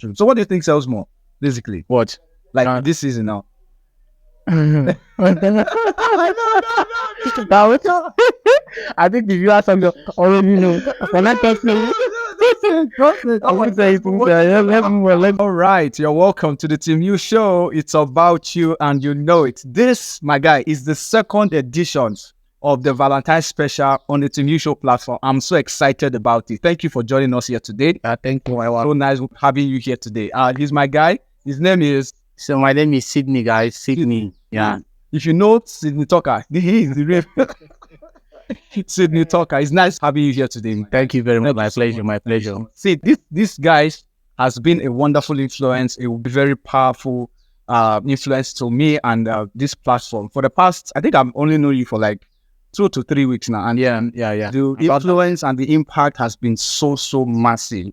True. So what do you think sells more, basically? What? Like this season now? I think the viewers already know. We're not testing. All right, you're welcome to the Team You Show. It's about you and you know it. This, my guy, is the second edition of the Valentine's special on the Team You Show platform. I'm so excited about it. Thank you for joining us here today. Thank you. So nice having you here today. He's my guy. His name is... So my name is Sydney, guys. Sydney. Yeah. If you know Sydney Tucker, he is the real Sydney Tucker. It's nice having you here today. Thank you very much. My pleasure. My pleasure. See, this guy has been a wonderful influence, a very powerful influence to me and this platform. For the past, I think I've only known you for like 2 to 3 weeks now. And yeah. The influence and the impact has been so massive.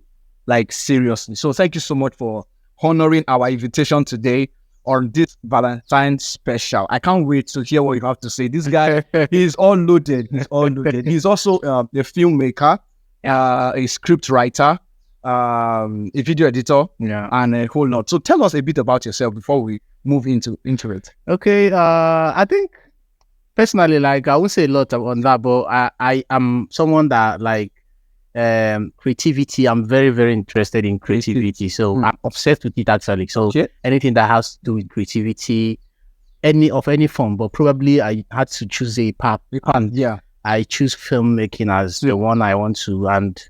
Like, seriously. So thank you so much for honoring our invitation today on this Valentine's special. I can't wait to hear what you have to say. This guy, he's all loaded. He's also a filmmaker, a script writer, a video editor, and a whole lot. So tell us a bit about yourself before we move into it. Okay, I think personally, like, I won't say a lot on that, but I am someone that like creativity. I'm very, very interested in creativity. So I'm obsessed with it actually. So anything that has to do with creativity, any form, but probably I had to choose a path. I choose filmmaking as the one I want to, and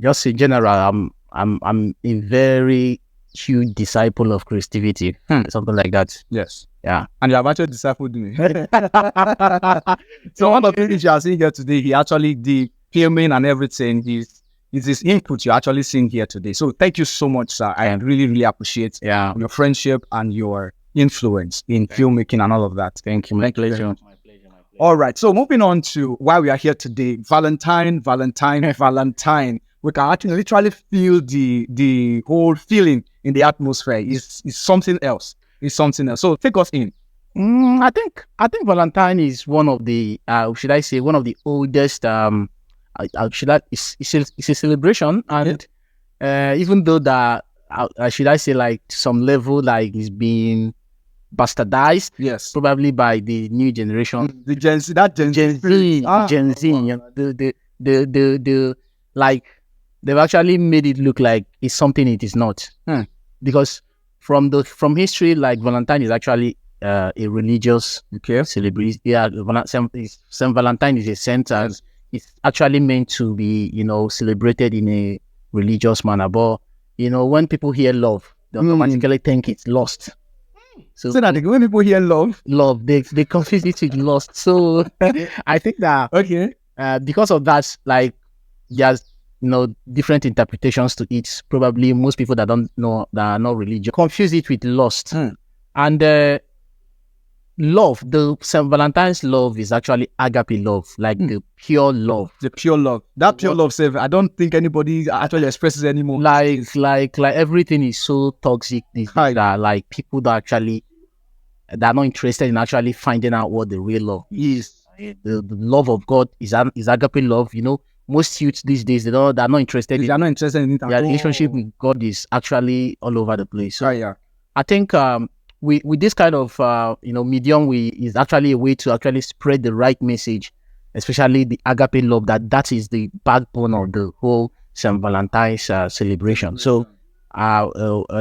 just in general, I'm a very huge disciple of creativity, something like that. Yes. Yeah. And you have actually discipled me. So one of the things you are seeing here today, he actually did filming and everything. Is this input you're actually seeing here today. So thank you so much, sir. I really appreciate your friendship and your influence in filmmaking and all of that. Thank you. My pleasure. All right. So moving on to why we are here today. Valentine. We can actually literally feel the whole feeling in the atmosphere. It's something else. So take us in. I think Valentine is one of the should I say one of the oldest it's a celebration, and even though that should I say like to some level like it's being bastardized, yes, probably by the new generation, the Gen Z, Gen Z, you know, the like they've actually made it look like it's something it is not, because from history, like Valentine is actually a religious celebration. Yeah, Saint Valentine is a saint, and it's actually meant to be, celebrated in a religious manner. But when people hear love, they automatically think it's lost. So that when people hear love, they confuse it with lost. So I think that because of that, like there's different interpretations to it. Probably most people that don't know, that are not religious, confuse it with lost. And love, the St. Valentine's love is actually agape love, like the pure love. The pure love. That pure love, I don't think anybody actually expresses anymore. Like everything is so toxic that like people that are not interested in actually finding out what the real love is. The love of God is agape love. Most youths these days, they're not interested. They are not interested in it. Their relationship with God is actually all over the place. So I think with this kind of medium, is actually a way to actually spread the right message, especially the agape love. That is the backbone of the whole St. Valentine's celebration. So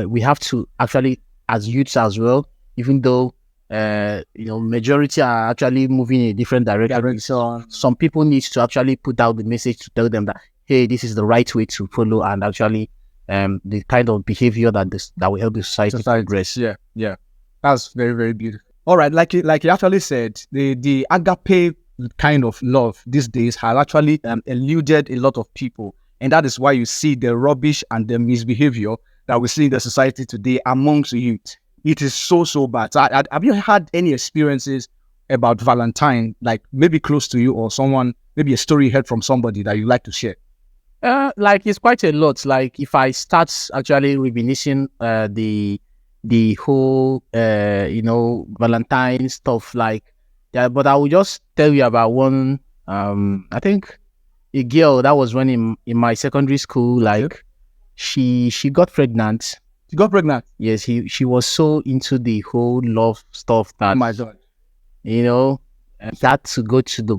we have to actually, as youths as well, even though majority are actually moving in a different direction. So some people need to actually put out the message to tell them that, hey, this is the right way to follow, and actually the kind of behavior that will help the society progress. Yeah. That's very, very beautiful. All right, like you actually said, the agape kind of love these days has actually eluded a lot of people, and that is why you see the rubbish and the misbehavior that we see in the society today amongst youth. It is so bad. So have you had any experiences about Valentine, like maybe close to you or someone, maybe a story you heard from somebody that you'd like to share? Like it's quite a lot. Like if I start actually reminiscing the whole Valentine stuff, but I will just tell you about one. I think a girl that was when in my secondary school, she got pregnant. She got pregnant? Yes, she was so into the whole love stuff that, oh my God, he had to go to the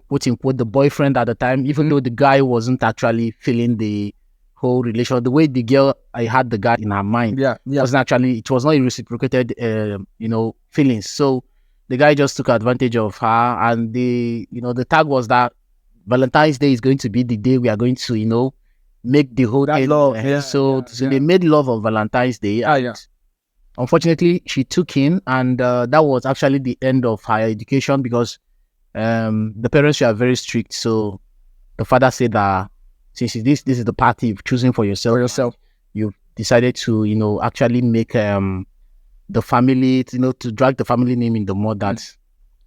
quote unquote the boyfriend at the time, even though the guy wasn't actually feeling the whole relation. The way the girl had the guy in her mind, wasn't actually, it was not a reciprocated feelings. So the guy just took advantage of her, and the tag was that Valentine's Day is going to be the day we are going to make the whole day love. So they made love on Valentine's Day. Unfortunately, she took him, and that was actually the end of her education, because the parents were very strict. So the father said that since this is the path you've chosen for yourself, you've decided to actually make the family, to drag the family name in the mud, that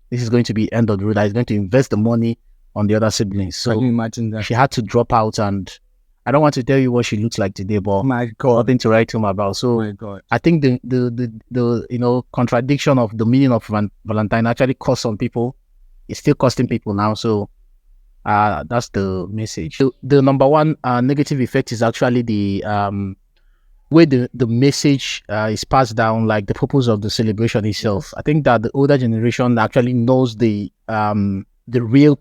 this is going to be end of the road. That is going to invest the money on the other siblings. So can you imagine that? She had to drop out, and I don't want to tell you what she looks like today, but my God, nothing to write home about. So my God, I think the contradiction of the meaning of Valentine actually cost some people. It's still costing people now. So that's the message. The number one negative effect is actually the way the message is passed down, like the purpose of the celebration itself. I think that the older generation actually knows the real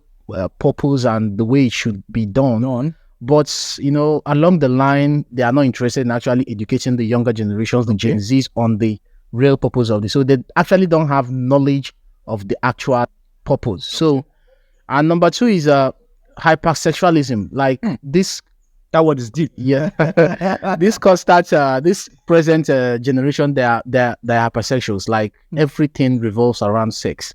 purpose and the way it should be done. But along the line, they are not interested in actually educating the younger generations, the Gen Zs, on the real purpose of this. So they actually don't have knowledge of the actual purpose. So, and number two is hypersexualism. Like this. That word is deep. Yeah. This this present generation, they are hypersexuals. Like everything revolves around sex.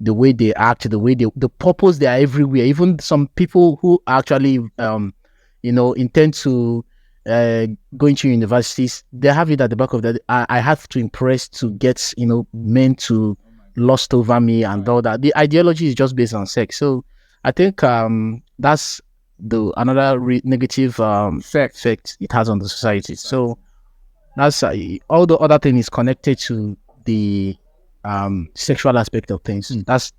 The way they act, the purpose, they are everywhere. Even some people who actually, intend to go into universities, they have it at the back of that. I have to impress to get, men to lust over me and all that. The ideology is just based on sex. So I think that's another negative effect it has on the society. So that's all the other thing is connected to the sexual aspect of things. That's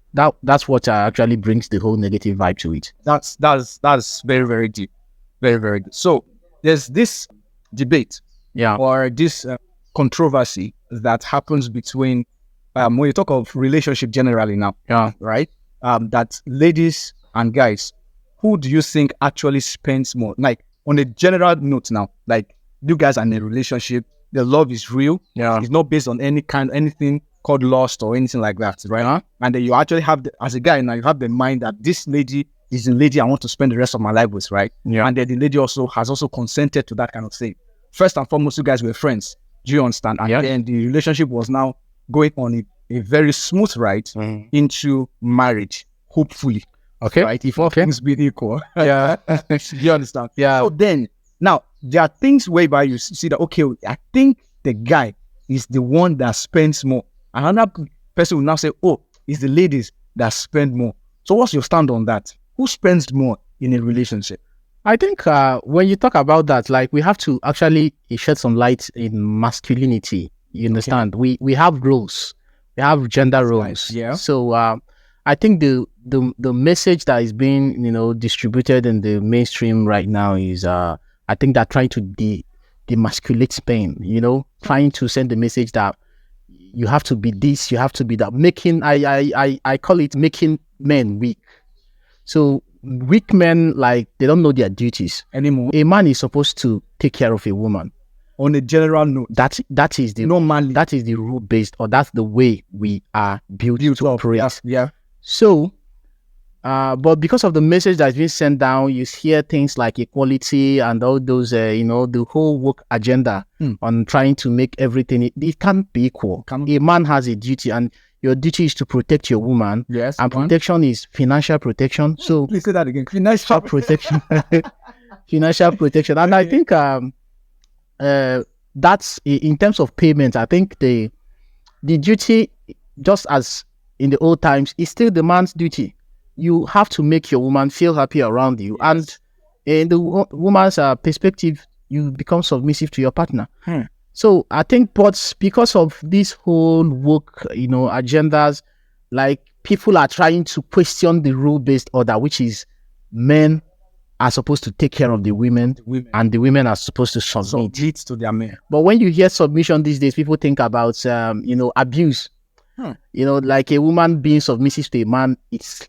what actually brings the whole negative vibe to it. That's very, very deep, very, very good. So there's this debate, or this controversy that happens between when you talk of relationship generally now, right? That ladies and guys, who do you think actually spends more? Like on a general note now, like you guys are in a relationship, the love is real. It's not based on anything called lust or anything like that, right? And then you actually have, as a guy now, you have the mind that this lady is the lady I want to spend the rest of my life with, right? And then the lady has also consented to that kind of thing. First and foremost, you guys were friends. Do you understand? And then the relationship was now going on a very smooth ride into marriage, hopefully. Okay. Right? If all things be equal. Do you understand? Yeah. So then, now, there are things whereby you see that, okay, I think the guy is the one that spends more. Another person will now say, oh, it's the ladies that spend more. So what's your stand on that? Who spends more in a relationship? I think when you talk about that, like we have to actually shed some light in masculinity. You understand? We have roles. We have gender roles. Yeah. So I think the message that is being distributed in the mainstream right now is I think they're trying to demasculate men. Trying to send the message that you have to be this, you have to be that. Making I call it making men weak. So weak men, like, they don't know their duties anymore. A man is supposed to take care of a woman. On a general note, that is the normally, that is the rule based, or that's the way we are built to operate. Yeah. So, but because of the message that's been sent down, you hear things like equality and all those, the whole woke agenda on trying to make everything. It can't be equal. A man has a duty, and your duty is to protect your woman. Yes. And protection is financial protection. So please say that again. Financial protection. Financial protection. And I think that's in terms of payment. I think the duty, just as in the old times, is still the man's duty. You have to make your woman feel happy around you. Yes. And in the woman's perspective, you become submissive to your partner. So I think, but because of this whole woke, agendas, like people are trying to question the rule-based order, which is men are supposed to take care of the women, and the women are supposed to submit to their men. But when you hear submission these days, people think about abuse. Like a woman being submissive to a man, it's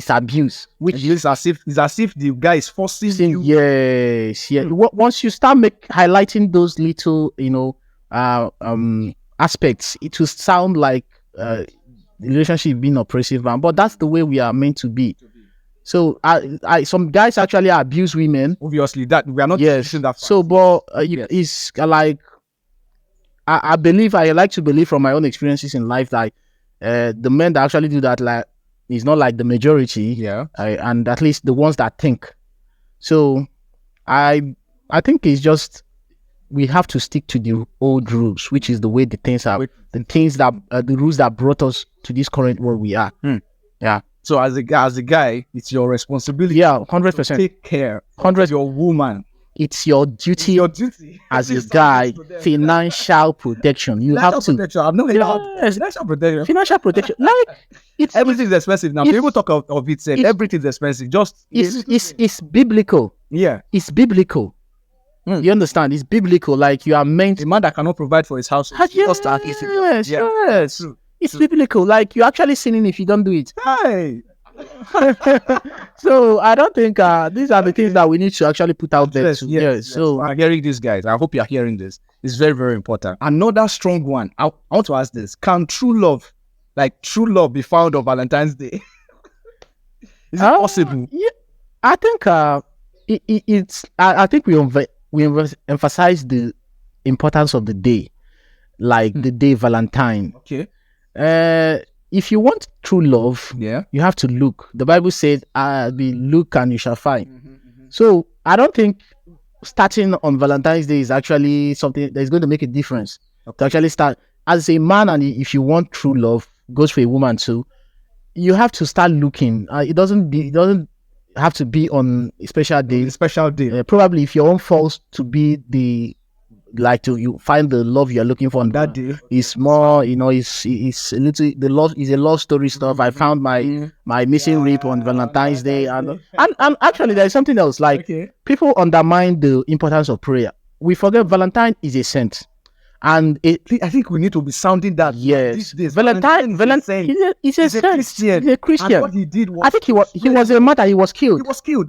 abuse. Which is as if the guy is forcing you. Yes. Once you start highlighting those little aspects, it will sound like the relationship being oppressive, but that's the way we are meant to be. So some guys actually abuse women. Obviously, that we are not discussing that. So, but it's like I like to believe from my own experiences in life that the men that actually do that, like, is not like the majority. Yeah. And at least the ones that think. So I think it's just we have to stick to the old rules, which is the way the things are, the rules that brought us to this current world we are. Yeah. So as a guy, it's your responsibility. Yeah, 100%. Take care of your woman. It's your duty. As a guy. Financial protection. You have to. I've not heard financial protection. Financial protection. Like everything is expensive now. People talk of it. Say everything is expensive. Just it's biblical. Yeah, it's biblical. You understand? It's biblical. Like you are meant. A man that cannot provide for his house. Yes. It's biblical. Like you're actually sinning if you don't do it. Hey. So I don't think these are the things that we need to actually put out there. Yes. So I'm hearing this, guys. I hope you're hearing this. It's very, very important. Another strong one. I want to ask this: can true love be found on Valentine's Day? Is it possible? Yeah, I think it's. I think we emphasize the importance of the day, like the day Valentine. Okay. If you want true love, you have to look. The Bible says, look and you shall find. So I don't think starting on Valentine's Day is actually something that is going to make a difference. To actually start as a man, and if you want true love, goes for a woman too. You have to start looking. It doesn't have to be on a special day. Probably if your own falls to be you find the love you're looking for on that day. It's more, it's a little, the love is a love story stuff. I found my missing rib on Valentine's Day, and actually there's something else. Like people undermine the importance of prayer. We forget Valentine is a saint, and I think we need to be sounding that. Yes, Valentine he's a saint. He's a Christian. And what he did was, I think he was a martyr. He was killed.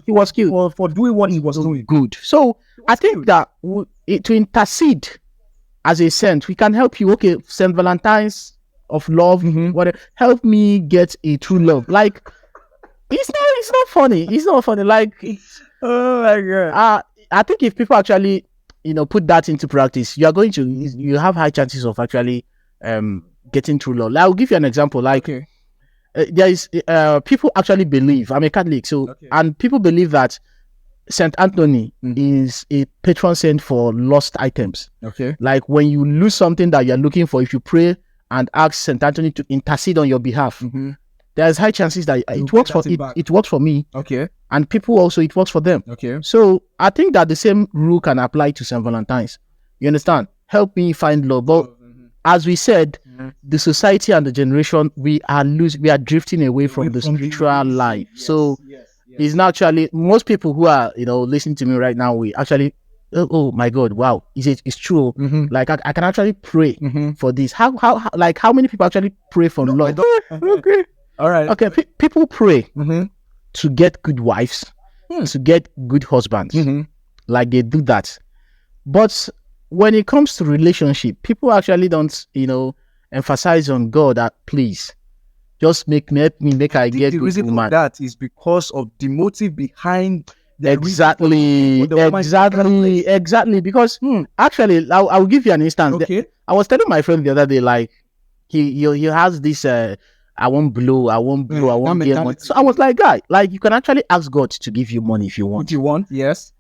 He was killed for doing what he was doing. Good. So I think that to intercede as a saint, we can help you. Okay, Saint Valentine's of love, whatever. Help me get a true love. Like it's not funny. It's not funny. Like oh my god. I think if people actually put that into practice, you have high chances of actually getting true love. I'll give you an example. Like there is people actually believe. I'm a Catholic, so and people believe that Saint Anthony is a patron saint for lost items. Okay. Like when you lose something that you're looking for, if you pray and ask Saint Anthony to intercede on your behalf, there's high chances that it works for it works for me. Okay. And people also, it works for them. Okay. So I think that the same rule can apply to Saint Valentine's. You understand? Help me find love. But as we said, the society and the generation, we are drifting away from the spiritual life. So it's naturally, most people who are listening to me right now, we actually, oh my God, wow, it's true. Like I can actually pray for this. How many people actually pray for love? Okay, all right. Okay, people pray to get good wives, to get good husbands. Like they do that. But when it comes to relationship, people actually don't emphasize on God that please just make I get the good reason woman. for that is because of the motive behind the exactly because actually I'll give you an instance. Okay. I was telling my friend the other day, like he has this I won't blow get money. So I was like, guy, like you can actually ask God to give you money if you want. Yes.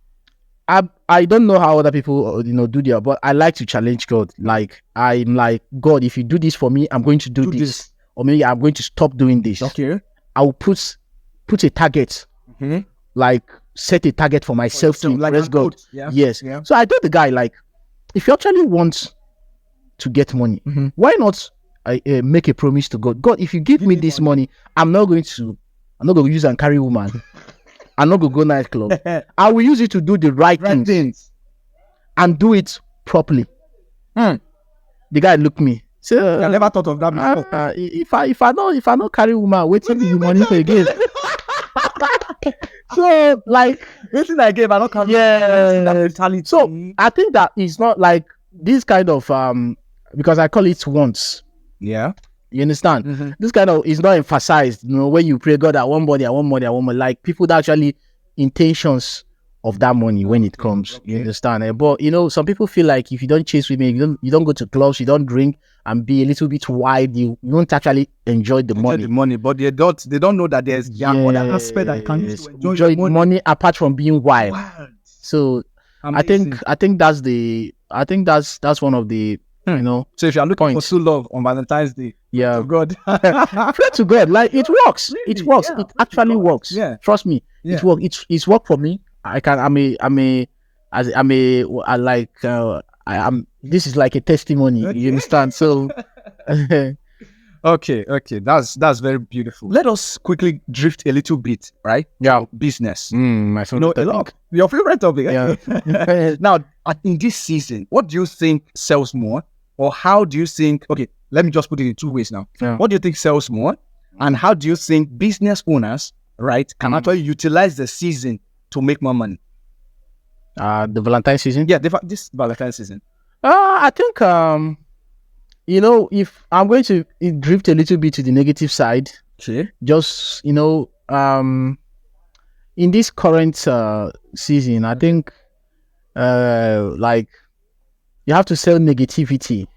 I don't know how other people do their, but I like to challenge God. Like I'm like, God, if you do this for me, I'm going to do this. Or maybe I'm going to stop doing this. Okay. I'll put a target. Like set a target for myself to impress God. Yes. Yeah. So I told the guy, like, if you actually want to get money, why not make a promise to God? God, if you give me this money, I'm not going to use and carry woman. I'm not gonna go nightclub. I will use it to do the right things and do it properly. The guy looked me. So I never thought of that before. If I don't carry woman, waiting the money for again. So like waiting I gave, I don't carry. So I think that it's not like this kind of because I call it wants. Yeah. You understand? This kind of is not emphasized. You know, when you pray God, I want money, I want money, I want money. Like people that actually intentions of that money when it comes. You understand? But you know, some people feel like if you don't chase women, you don't go to clubs, you don't drink and be a little bit wide, you won't actually enjoy the money. But they don't know that there's other aspect that can enjoy money apart from being wild. So amazing. I think that's one of the you know. So if you're looking for true love on Valentine's Day, yeah, God, pray to God. Like it works. Really? It works. Yeah, it actually works. Yeah, trust me. Yeah. It works. It's worked for me. This is like a testimony. You understand? So okay, that's very beautiful. Let us quickly drift a little bit, right? Yeah, business. My favorite topic. Your favorite topic. Yeah. Now, in this season, what do you think sells more, or how do you think? Okay, let me just put it in two ways now. Yeah. What do you think sells more, and how do you think business owners, right, can actually utilize the season to make more money? The Valentine season. Yeah, this Valentine season. I think you know, if I'm going to drift a little bit to the negative side, just you know, in this current season, I think like you have to sell negativity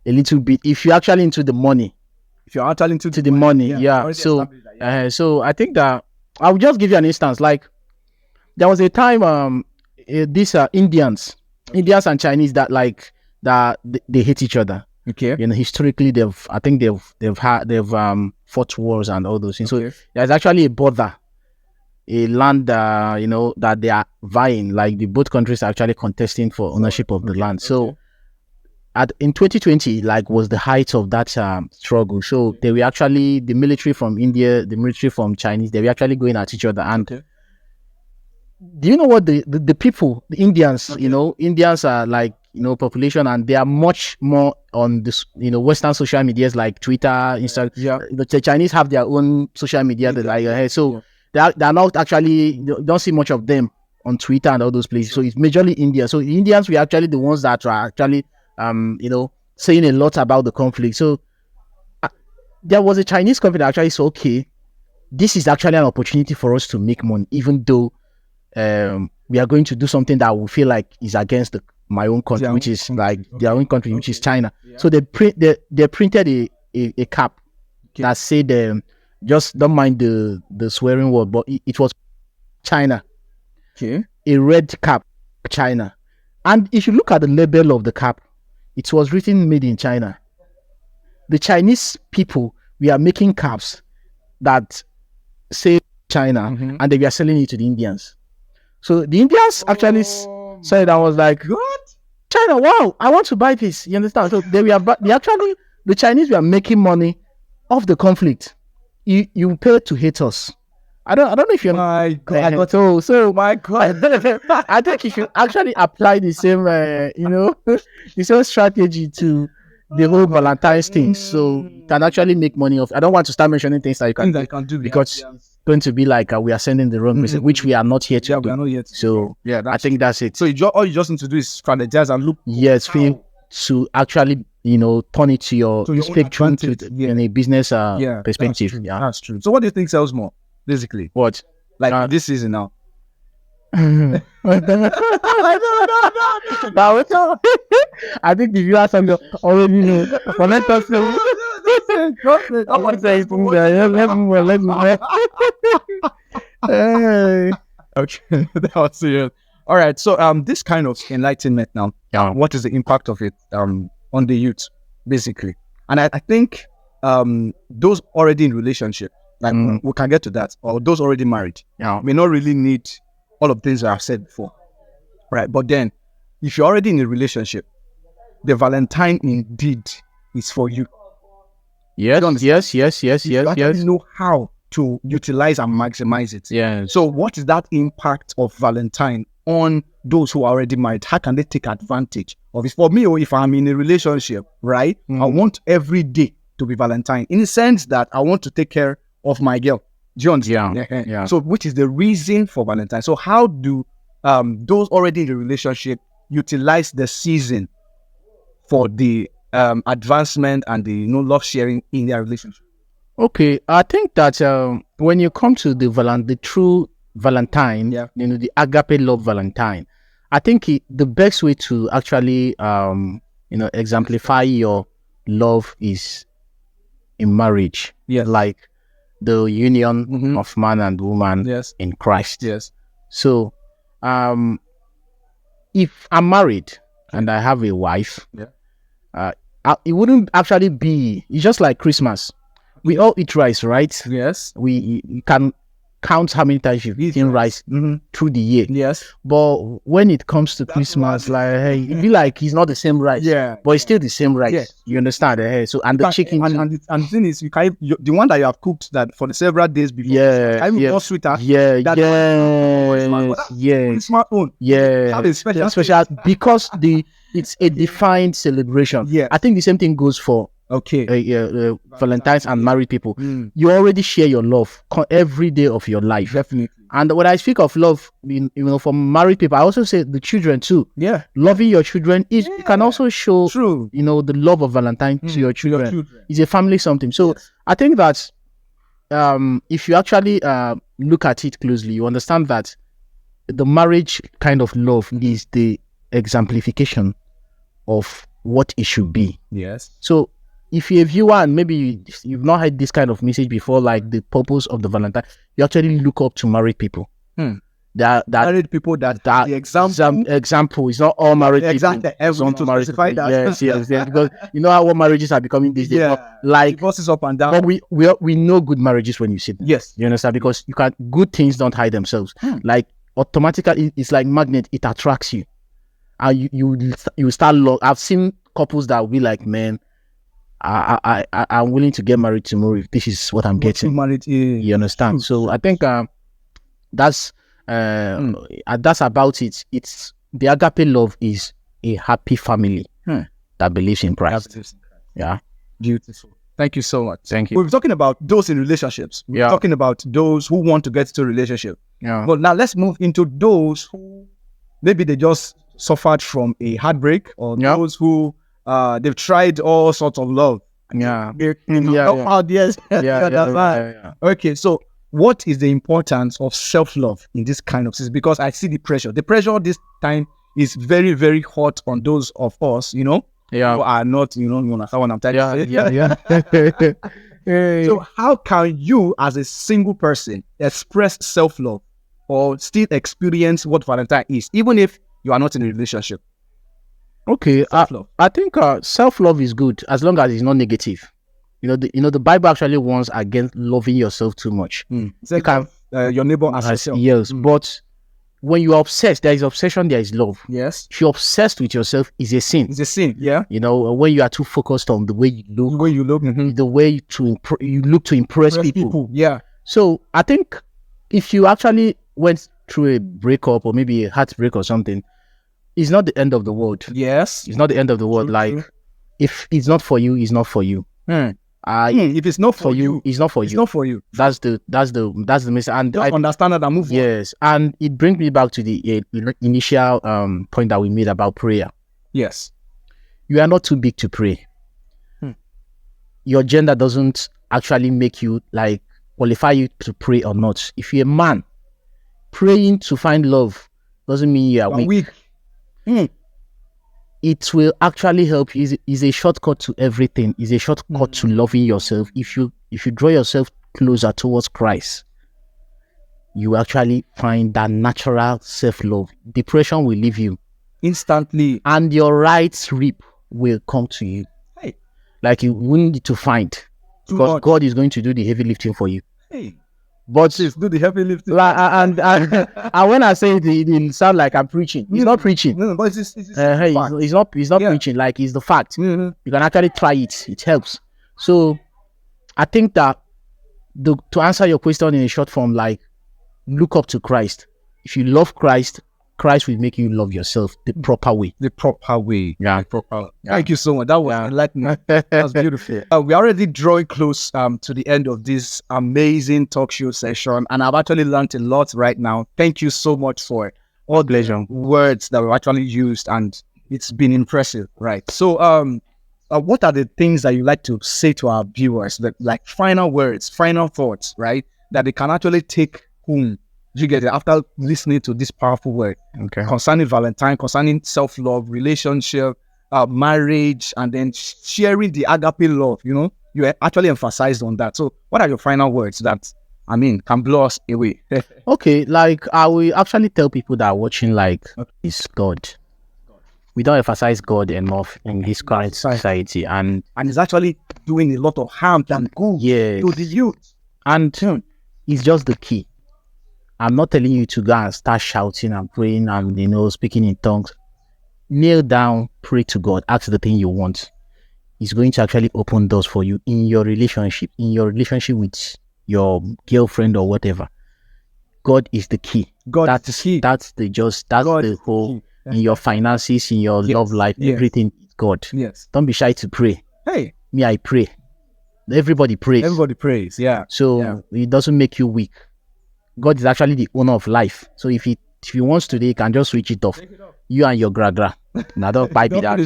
a little bit if you're actually into the money. If you're actually into the money, yeah. So so I think that I'll just give you an instance. Like there was a time these Indians and Chinese that like that they hate each other. Okay. You know, historically they've fought wars and all those things. Okay. So there's actually a land you know that they are vying, like the both countries are actually contesting for ownership of the land. So in 2020 like was the height of that struggle. So they were actually the military from India, the military from Chinese, they were actually going at each other. And do you know what the people, the Indians, you know, Indians are like, you know, population, and they are much more on this, you know, Western social medias like Twitter, Instagram. Yeah. The Chinese have their own social media that like so they're not actually, you don't see much of them on Twitter and all those places. So it's majorly India. So the Indians were actually the ones that are actually you know, saying a lot about the conflict. So there was a Chinese company that actually said, okay, this is actually an opportunity for us to make money, even though we are going to do something that we feel like is against my own country, which is like their own country, which is China. Yeah. So they printed a cap that said, just don't mind the swearing word, but it was China. Okay. A red cap, China. And if you look at the label of the cap, it was written made in China. The Chinese people, we are making caps that say China, and they were selling it to the Indians. So the Indians actually said, I was like, what? China, wow, I want to buy this. You understand? So the Chinese were making money off the conflict. You pay to hate us. I don't know if you're. My God. So my God. I think you should actually apply the same, you know, the same strategy to the whole Valentine's thing. So you can actually make money off. I don't want to start mentioning things that you can do because it's going to be like we are sending the wrong message, which we are not here to do. We are not yet. So I think that's it. So all you just need to do is strategize and look. Yes, to actually, you know, turn it to your spectrum in a business perspective. That's true. So what do you think sells more? Basically, what? Like this season now. I think the viewers already know. But let us know. Okay, that was serious. All right, so this kind of enlightenment now. What is the impact of it on the youth, basically? And I think those already in relationship. Like we can get to that, or those already married, may not really need all of the things I've said before, right? But then, if you're already in a relationship, the Valentine indeed is for you. Yes. You know how to utilize and maximize it. Yeah. So what is that impact of Valentine on those who are already married? How can they take advantage of it? For me, or if I'm in a relationship, right, I want every day to be Valentine, in the sense that I want to take care of my girl. Do you understand? Yeah. So which is the reason for Valentine? So how do those already in the relationship utilize the season for the advancement and the love sharing in their relationship? Okay, I think that when you come to the true Valentine, the agape love Valentine, I think the best way to actually exemplify your love is in marriage. Yes. Like the union of man and woman in Christ. Yes. So if I'm married and I have a wife, it wouldn't actually be, it's just like Christmas. We all eat rice, right? Yes. We can count how many times you've eaten rice through the year. Yes. But when it comes to Christmas, like, hey, it'd be like it's not the same rice. Yeah. But it's still the same rice. Yeah. You understand? Hey? So and the chicken and the thing is, you can the one that you have cooked that for the several days before. More sweeter. Christmas own. Special because it's a defined celebration. Yeah. I think the same thing goes for Valentine's and married people. You already share your love every day of your life. Definitely. And when I speak of love, for married people, I also say the children too. Yeah. Loving your children is you can also show the love of Valentine to your children. It's a family something. So I think that if you actually look at it closely, you understand that the marriage kind of love is the exemplification of what it should be. Yes. So if you're a viewer and maybe you've not heard this kind of message before, like the purpose of the Valentine, you actually look up to married people. That married people that the example is not all married people. Exactly. Everyone to specify that. Yes. Because you know how what marriages are becoming these days. Yeah. Like divorces up and down. But we know good marriages when you see them. Yes. You understand? Because good things don't hide themselves. Like automatically, it's like magnet. It attracts you, and you start. I've seen couples that will be like, man, I'm willing to get married tomorrow if this is what I'm getting. Married, you understand? So I think that's about it. It's the agape love is a happy family that believes in Christ. Yeah, beautiful. Thank you so much. Thank you. We're talking about those in relationships. We're talking about those who want to get to a relationship. Yeah. But now let's move into those who maybe they just suffered from a heartbreak, or those who they've tried all sorts of love. Okay, so what is the importance of self-love in this kind of situation? Because I see the pressure. The pressure this time is very, very hot on those of us, who are not, you understand what I'm trying to say? So how can you, as a single person, express self-love or still experience what Valentine is, even if you are not in a relationship? Okay, I think self-love is good as long as it's not negative. The Bible actually warns against loving yourself too much. You can your neighbor as yourself. Yes, but when you are obsessed, there is obsession, there is love. Yes. If you're obsessed with yourself, it's a sin. It's a sin, yeah. When you are too focused on the way you look, the way you look to impress people. Yeah. So I think if you actually went through a breakup or maybe a heartbreak or something, it's not the end of the world. Yes. It's not the end of the world. True. If it's not for you, it's not for you. If it's not for you, it's not for you. It's not for you. That's the message. And just understand that and move on. Yes. And it brings me back to the initial point that we made about prayer. Yes. You are not too big to pray. Your gender doesn't actually make you qualify you to pray or not. If you're a man, praying to find love doesn't mean you are weak. It will actually help you. Is a shortcut to everything. Is a shortcut to loving yourself. If you draw yourself closer towards Christ, you actually find that natural self-love. Depression will leave you instantly, and your right rib will come to you. Like you wouldn't need to find, because God is going to do the heavy lifting for you. But do the heavy lifting. And when I say it sound like I'm preaching. He's not preaching. No, but it's he's not preaching. Like, it's the fact. You can actually try it. It helps. So I think that to answer your question in a short form, like, look up to Christ. If you love Christ, Christ will make you love yourself the proper way. The proper way. Yeah. Proper. Yeah. Thank you so much. That was enlightening. That's beautiful. We're already drawing close to the end of this amazing talk show session, and I've actually learned a lot right now. Thank you so much for all the words that were actually used, and it's been impressive, right? So, what are the things that you like to say to our viewers, that like final words, final thoughts, right, that they can actually take home? You get it after listening to this powerful word concerning Valentine, concerning self-love, relationship, marriage, and then sharing the agape love. You know, you actually emphasized on that. So, what are your final words that can blow us away? Okay, like I will actually tell people that are watching, like, it's God. We don't emphasize God enough in this current society, and it's actually doing a lot of harm than good to the youth. And it's just the key. I'm not telling you to go and start shouting and praying and, speaking in tongues. Kneel down, pray to God, ask the thing you want. He's going to actually open doors for you in your relationship with your girlfriend or whatever. God is the key. That's the key. That's the whole, in your finances, in your love life, everything is God. Yes. Don't be shy to pray. Hey. Me, I pray. Everybody prays. Everybody prays, yeah. So it doesn't make you weak. God is actually the owner of life. So if he wants today, he can just switch it off. You and your gra-gra. Now don't pipe it out.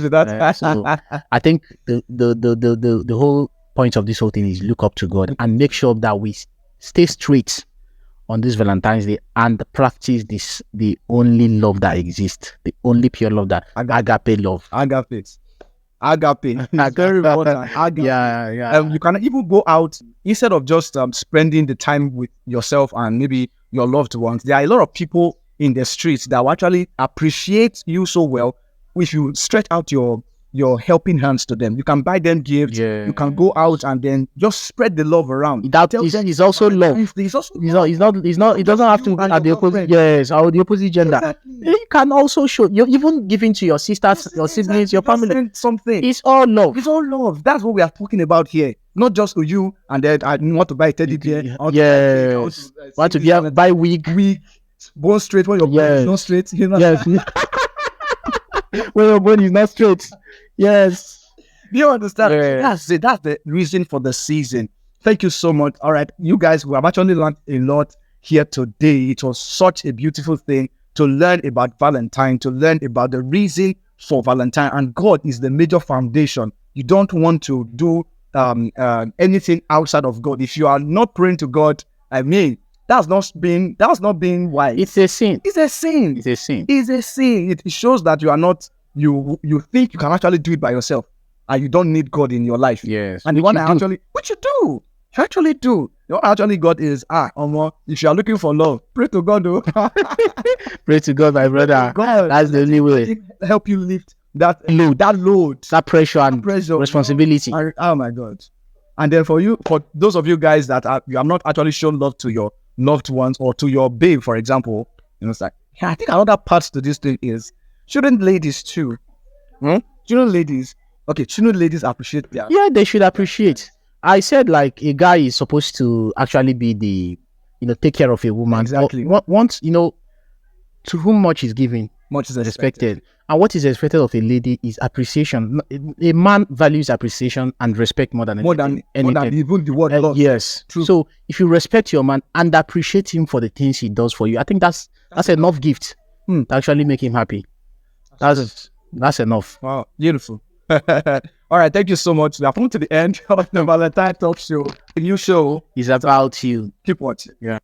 So I think the whole point of this whole thing is look up to God and make sure that we stay straight on this Valentine's Day and practice the only love that exists, the only pure love, that agape love. Agape. Very important. Agape. Yeah. You can even go out instead of just spending the time with yourself and maybe your loved ones. There are a lot of people in the streets that will actually appreciate you so well if you stretch out your helping hands to them. You can buy them gifts. You can go out and then just spread the love around. That is also love. It's not. It doesn't have to be at the opposite. Yes, or the opposite gender. Exactly. You can also show. You're even giving to your sisters, your siblings, your family. Something. It's all love. It's all love. That's what we are talking about here. Not just to you and then I want to buy a teddy bear. Yes. Want to buy wig. Bone straight when your bone is not straight. You know? Yes. When your bone is not straight. Yes. Do you understand? That's the reason for the season. Thank you so much. All right, you guys, we have actually learned a lot here today. It was such a beautiful thing to learn about Valentine, to learn about the reason for Valentine. And God is the major foundation. You don't want to do anything outside of God. If you are not praying to God, that's not being wise. It's a sin. It's a sin. It shows that you are not. You think you can actually do it by yourself, and you don't need God in your life. Yes. And which you do. You actually do. Actually, God is if you are looking for love, pray to God. Pray to God, my brother. God, that's the only way. Help you lift that load, that pressure and responsibility. Oh my God! And then for those of you guys that you have not actually shown love to your loved ones or to your babe, for example, it's like I think another part to this thing is shouldn't ladies too? Shouldn't ladies appreciate that? Yeah, they should appreciate. I said like a guy is supposed to actually be take care of a woman. Exactly. Once to whom much is given, much is expected. And what is expected of a lady is appreciation. A man values appreciation and respect more than anything. More than even the word love. Yes. True. So if you respect your man and appreciate him for the things he does for you, I think that's enough gift to actually make him happy. That's enough. Wow, beautiful. All right, thank you so much. We have come to the end of the Valentine Talk Show. The new show is about you. Keep watching. Yeah.